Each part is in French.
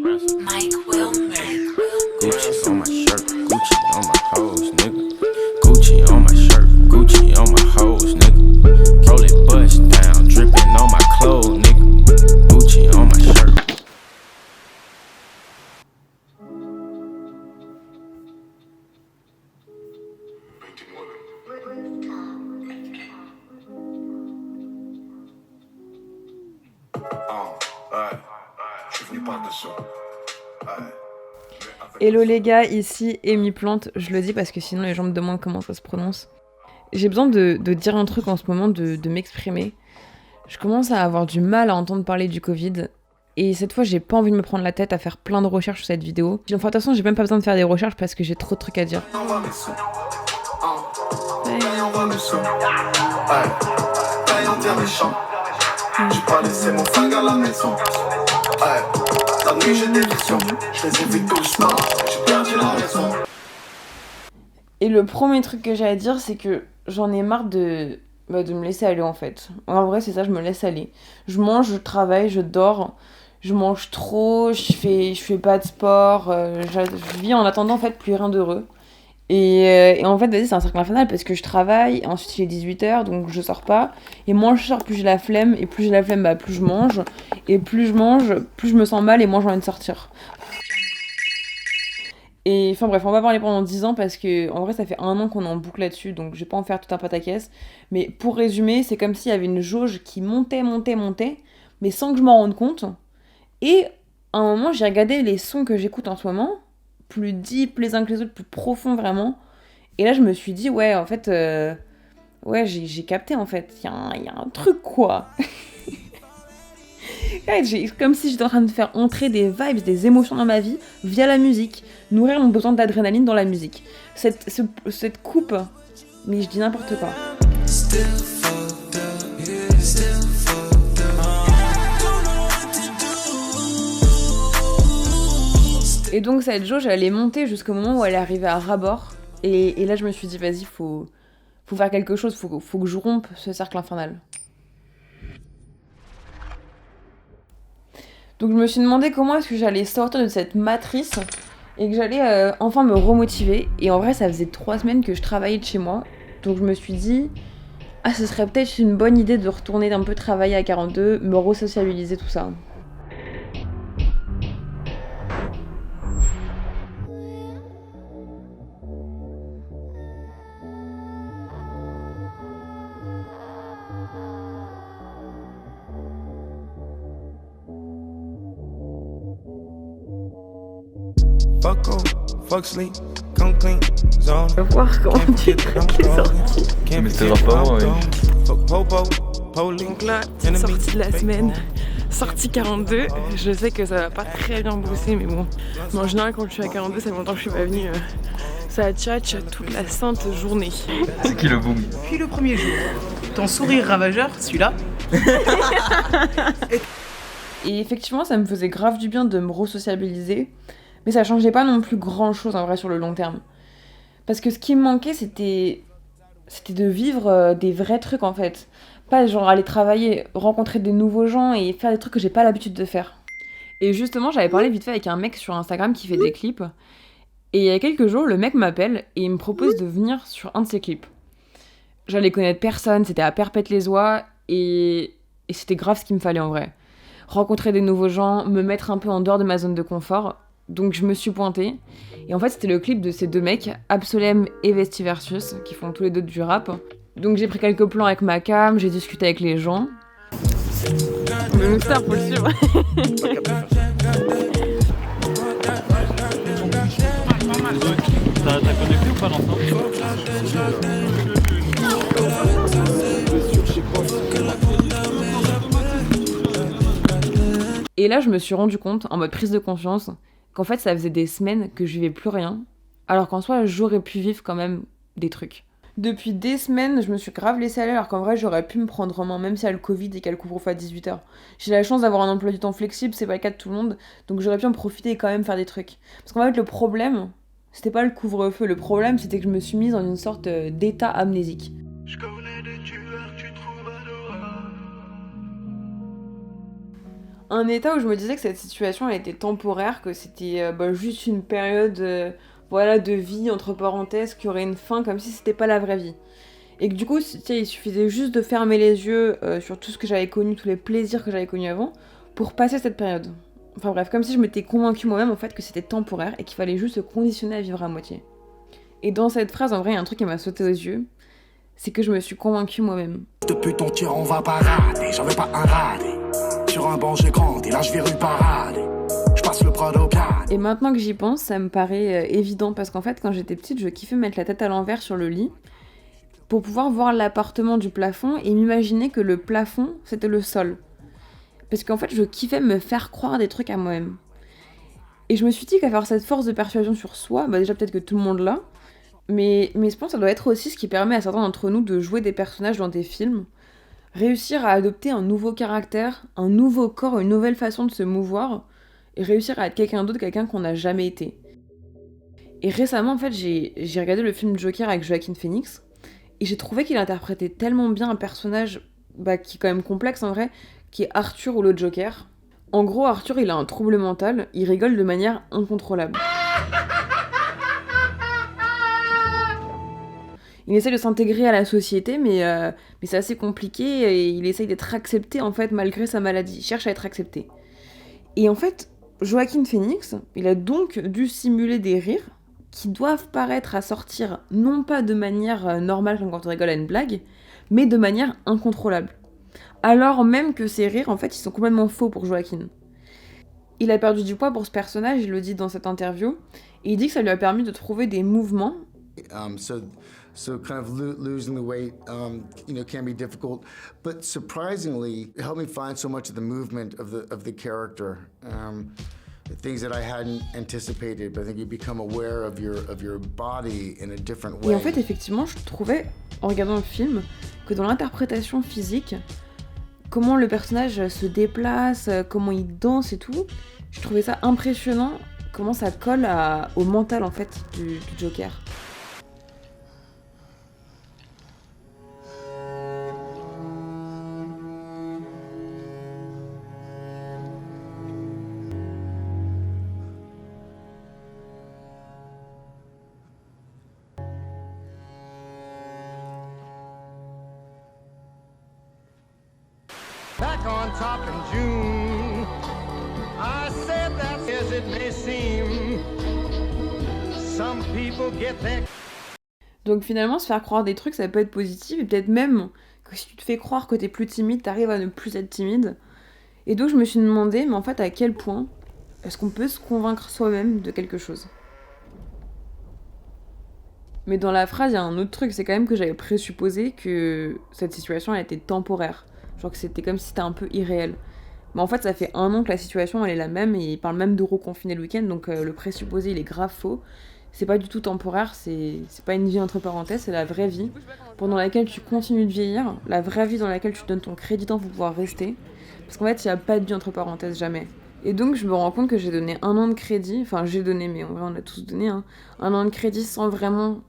Mike Wilmer. Gucci on my shirt, Gucci on my hoes, nigga. Gucci on my shirt, Gucci on my hoes, nigga. Roll it bust down, dripping on my clothes, nigga. Gucci on my shirt. Hello les gars, ici Amy Plante, je le dis parce que sinon les gens me demandent comment ça se prononce. J'ai besoin de dire un truc en ce moment, de m'exprimer. Je commence à avoir du mal à entendre parler du Covid, et cette fois j'ai pas envie de me prendre la tête à faire plein de recherches sur cette vidéo. Enfin, de toute façon j'ai même pas besoin de faire des recherches parce que j'ai trop de trucs à dire. J'ai pas laissé mon flingue à la maison. La nuit j'ai des visions, je les ai vus tous morts, j'ai perdu la raison. Et le premier truc que j'ai à dire, c'est que j'en ai marre de me laisser aller en fait. En vrai c'est ça, je me laisse aller. Je mange, je travaille, je dors, je mange trop, je fais pas de sport, je vis en attendant en fait plus rien d'heureux. Et en fait, vas-y, c'est un cercle infernal parce que je travaille, ensuite il est 18h, donc je sors pas. Et moins je sors, plus j'ai la flemme, et plus j'ai la flemme, plus je mange. Et plus je mange, plus je me sens mal et moins j'ai envie de sortir. Et enfin bref, on va parler pendant 10 ans parce que en vrai ça fait 1 an qu'on est en boucle là-dessus, donc je vais pas en faire tout un pataquès. Mais pour résumer, c'est comme s'il y avait une jauge qui montait, mais sans que je m'en rende compte. Et à un moment, j'ai regardé les sons que j'écoute en ce moment, plus deep les uns que les autres, plus profonds vraiment. Et là, je me suis dit, ouais, en fait, ouais, j'ai capté, en fait. Il y a un truc, quoi. Ouais, comme si j'étais en train de faire entrer des vibes, des émotions dans ma vie via la musique. Nourrir mon besoin d'adrénaline dans la musique. Cette coupe, mais je dis n'importe quoi. Et donc cette jauge, elle est montée jusqu'au moment où elle est arrivée à ras-bord. Et là, je me suis dit, vas-y, faut faire quelque chose, faut que je rompe ce cercle infernal. Donc je me suis demandé comment est-ce que j'allais sortir de cette matrice et que j'allais enfin me remotiver. Et en vrai, ça faisait 3 semaines que je travaillais de chez moi. Donc je me suis dit, ah, ce serait peut-être une bonne idée de retourner un peu travailler à 42, me resociabiliser, tout ça. Je vais voir comment tu es sorti. Mais c'était grave pas moi, Donc là, petite sortie de la semaine, sortie 42. Je sais que ça va pas très bien bosser, mais bon. Mais en général, quand je suis à 42, ça fait longtemps que je suis pas venue. Ça tchatche toute la sainte journée. C'est qui le boom? Puis le premier jour, ton sourire ravageur, celui-là. Et effectivement, ça me faisait grave du bien de me resociabiliser. Mais ça changeait pas non plus grand chose en vrai sur le long terme. Parce que ce qui me manquait, c'était de vivre des vrais trucs en fait. Pas genre aller travailler, rencontrer des nouveaux gens et faire des trucs que j'ai pas l'habitude de faire. Et justement, j'avais parlé vite fait avec un mec sur Instagram qui fait des clips. Et il y a quelques jours, le mec m'appelle et il me propose de venir sur un de ses clips. J'allais connaître personne, c'était à Perpète-les-Oies et c'était grave ce qu'il me fallait en vrai. Rencontrer des nouveaux gens, me mettre un peu en dehors de ma zone de confort. Donc je me suis pointée. Et en fait, c'était le clip de ces 2 mecs, Absolem et Vestiversus, qui font tous les 2 du rap. Donc j'ai pris quelques plans avec ma cam, j'ai discuté avec les gens. Le mixer, faut le suivre. T'as connecté ou pas l'ensemble? Et là, je me suis rendu compte, en mode prise de conscience, qu'en fait, ça faisait des semaines que je vivais plus rien, alors qu'en soi, j'aurais pu vivre quand même des trucs. Depuis des semaines, je me suis grave laissée aller, alors qu'en vrai, j'aurais pu me prendre en main, même s'il y a le Covid et qu'il y a le couvre-feu à 18h. J'ai la chance d'avoir un emploi du temps flexible, c'est pas le cas de tout le monde, donc j'aurais pu en profiter et quand même faire des trucs. Parce qu'en fait, le problème, c'était pas le couvre-feu, le problème, c'était que je me suis mise dans une sorte d'état amnésique. Je connais des tueurs, tu trouves adorable. un état où je me disais que cette situation elle était temporaire, que c'était juste une période voilà, de vie entre parenthèses qui aurait une fin comme si c'était pas la vraie vie. Et que du coup, il suffisait juste de fermer les yeux sur tout ce que j'avais connu, tous les plaisirs que j'avais connus avant, pour passer cette période. Enfin bref, comme si je m'étais convaincue moi-même en fait que c'était temporaire et qu'il fallait juste se conditionner à vivre à moitié. Et dans cette phrase, en vrai, il y a un truc qui m'a sauté aux yeux, c'est que je me suis convaincue moi-même. Depuis ton tir, on va pas rater, j'en veux pas un raté. Sur un banc, j'ai grandi, là je vais rue parade. Je passe le Prado 4. Et maintenant que j'y pense, ça me paraît évident, parce qu'en fait, quand j'étais petite, je kiffais mettre la tête à l'envers sur le lit, pour pouvoir voir l'appartement du plafond et m'imaginer que le plafond, c'était le sol. Parce qu'en fait, je kiffais me faire croire des trucs à moi-même. Et je me suis dit qu'avoir cette force de persuasion sur soi, déjà peut-être que tout le monde l'a, mais je pense que ça doit être aussi ce qui permet à certains d'entre nous de jouer des personnages dans des films, réussir à adopter un nouveau caractère, un nouveau corps, une nouvelle façon de se mouvoir, et réussir à être quelqu'un d'autre, quelqu'un qu'on n'a jamais été. Et récemment, en fait, j'ai regardé le film Joker avec Joaquin Phoenix, et j'ai trouvé qu'il interprétait tellement bien un personnage qui est quand même complexe en vrai, qui est Arthur ou le Joker. En gros, Arthur, il a un trouble mental, il rigole de manière incontrôlable. Il essaie de s'intégrer à la société, mais c'est assez compliqué, et il essaye d'être accepté, en fait, malgré sa maladie. Il cherche à être accepté. Et en fait, Joaquin Phoenix, il a donc dû simuler des rires qui doivent paraître à sortir non pas de manière normale comme quand on rigole à une blague, mais de manière incontrôlable. Alors même que ces rires, en fait, ils sont complètement faux pour Joaquin. Il a perdu du poids pour ce personnage, il le dit dans cette interview, et il dit que ça lui a permis de trouver des mouvements. So kind of losing the weight, can be difficult, but surprisingly, it helped me find so much of the movement of the character. The things that I hadn't anticipated, but I think you become aware of your body in a different way. Et en fait, effectivement, je trouvais, en regardant le film, que dans l'interprétation physique, comment le personnage se déplace, comment il danse et tout, je trouvais ça impressionnant, comment ça colle au mental, en fait, du Joker. Back on top in June, I said that as it may seem, some people get their... Donc finalement, se faire croire des trucs, ça peut être positif, et peut-être même que si tu te fais croire que t'es plus timide, t'arrives à ne plus être timide. Et donc je me suis demandé, mais en fait, à quel point est-ce qu'on peut se convaincre soi-même de quelque chose ? Mais dans la phrase, il y a un autre truc, c'est quand même que j'avais présupposé que cette situation, elle était temporaire. Genre que c'était comme si c'était un peu irréel. Mais en fait, ça fait 1 an que la situation, elle est la même, et il parle même de reconfiner le week-end, donc le présupposé, il est grave faux. C'est pas du tout temporaire, c'est pas une vie entre parenthèses, c'est la vraie vie, pendant laquelle tu continues de vieillir, la vraie vie dans laquelle tu donnes ton crédit pour pouvoir rester. Parce qu'en fait, il n'y a pas de vie entre parenthèses, jamais. Et donc, je me rends compte que j'ai donné 1 an de crédit, enfin, j'ai donné, mais en vrai, on a tous donné, 1 an de crédit sans vraiment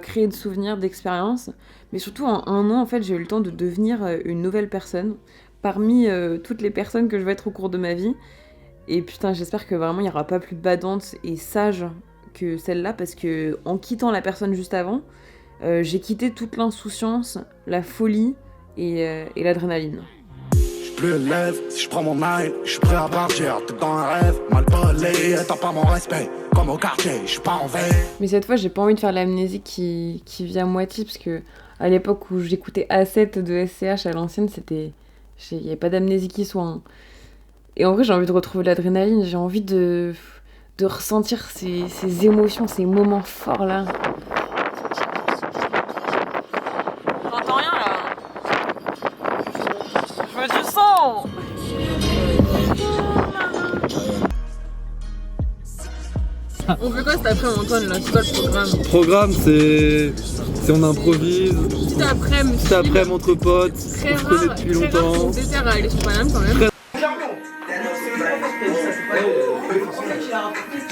créer de souvenirs, d'expériences. Mais surtout, en 1 an, en fait, j'ai eu le temps de devenir une nouvelle personne, parmi toutes les personnes que je vais être au cours de ma vie. Et putain, j'espère que vraiment, il n'y aura pas plus badante et sage que celle-là, parce que en quittant la personne juste avant, j'ai quitté toute l'insouciance, la folie et l'adrénaline. Plus élève, si je prends mon aile, je suis prêt à partir, t'es dans un rêve, mal volé, t'as pas mon respect, comme au quartier, je suis pas en veille. Mais cette fois, j'ai pas envie de faire l'amnésie qui vient à moitié, parce que à l'époque où j'écoutais A7 de SCH à l'ancienne, il y avait pas d'amnésie qui soit. Hein. Et en vrai, j'ai envie de retrouver l'adrénaline, j'ai envie de ressentir ces émotions, ces moments forts là. J'entends rien là. Je veux du sang. On fait quoi cet après-midi, Antoine là? C'est quoi le programme? Le programme, c'est on improvise. Petit après-midi Entre potes, très on se connaît depuis longtemps. On déterre à aller sur Paname quand même.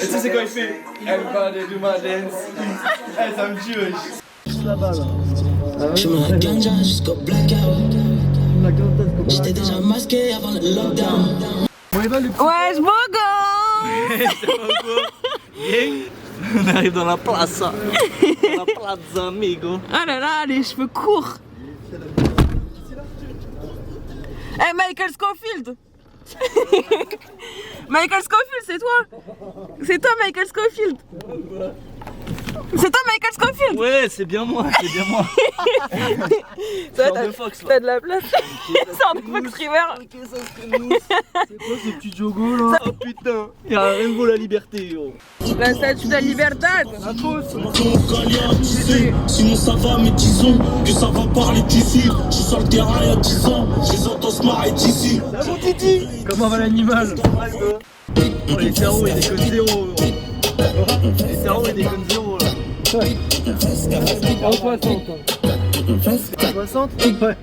Et tu sais, c'est quand il fait Everybody do my dance. Eh, ça me tue, wesh. Là-bas, là. Je me ganja jusqu'au blackout. J'étais déjà masqué avant le lockdown. Bon, et bah, le petit. Ouais, je beau gosse. On arrive dans la plaza. Dans la plaza, amigo. Ah là là, les cheveux courts. Hey, Michael Scofield. Michael Scofield, c'est toi. C'est toi, Michael Scofield. C'est toi, Michael Scofield. Ouais, c'est bien moi, c'est bien moi. T'as de la place. Sors de Fox River. C'est quoi ce petit jogo là? Oh putain, y'a rien de vaut la liberté, gros. La statue de la liberté. Sinon ça va, mais disons que ça va parler d'ici. Je suis sur le terrain il y a 10 ans, je les entends se marrer d'ici. Ah mon titi. Comment va l'animal? Oh les cerveaux ils déconnent zéro. Les cerveaux ils déconnent zéro là. Ouais. En 60. 60? Ouais.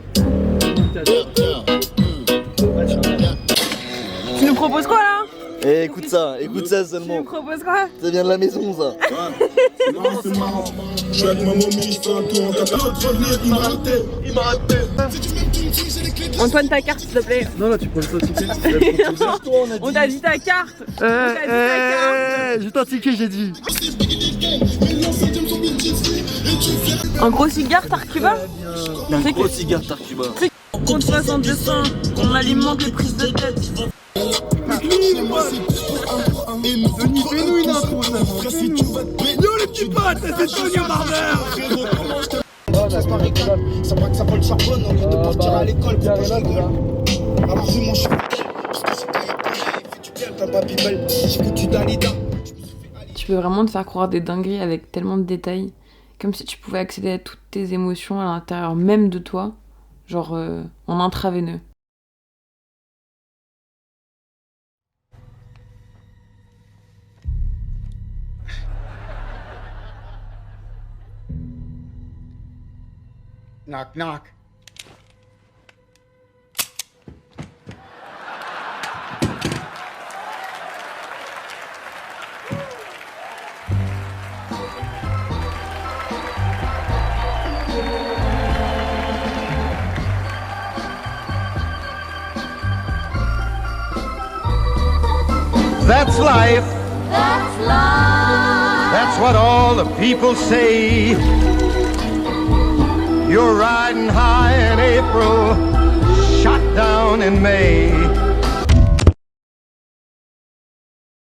Tu nous proposes quoi là? Eh écoute ça seulement. Tu nous proposes quoi? Ça vient de la maison ça. C'est marrant. Je suis avec ma momie, je fais un tour en caca. Il m'a raté. Antoine, ta carte s'il te plaît. Non là tu prends le ticket. On t'a dit ta carte. J'ai ton ticket j'ai dit. Un gros cigare Tarcuba? Un gros cigare Tarcuba. Compte 62 cents, on alimente les prises de tête. Denis, fais-nous une intro seulement. Yo les petits potes, c'est Tony Marder. Ça pas que ça vole le charbon, on vient de partir à l'école pour que je rigole. Alors je mange parce que c'est quand il fait du bien, t'as pas bibel, j'ai que du Dalida. Tu peux vraiment te faire croire des dingueries avec tellement de détails, comme si tu pouvais accéder à toutes tes émotions à l'intérieur même de toi, genre en intraveineux. Knock, knock. That's life. That's life. That's what all the people say. You're riding high in April, shot down in May.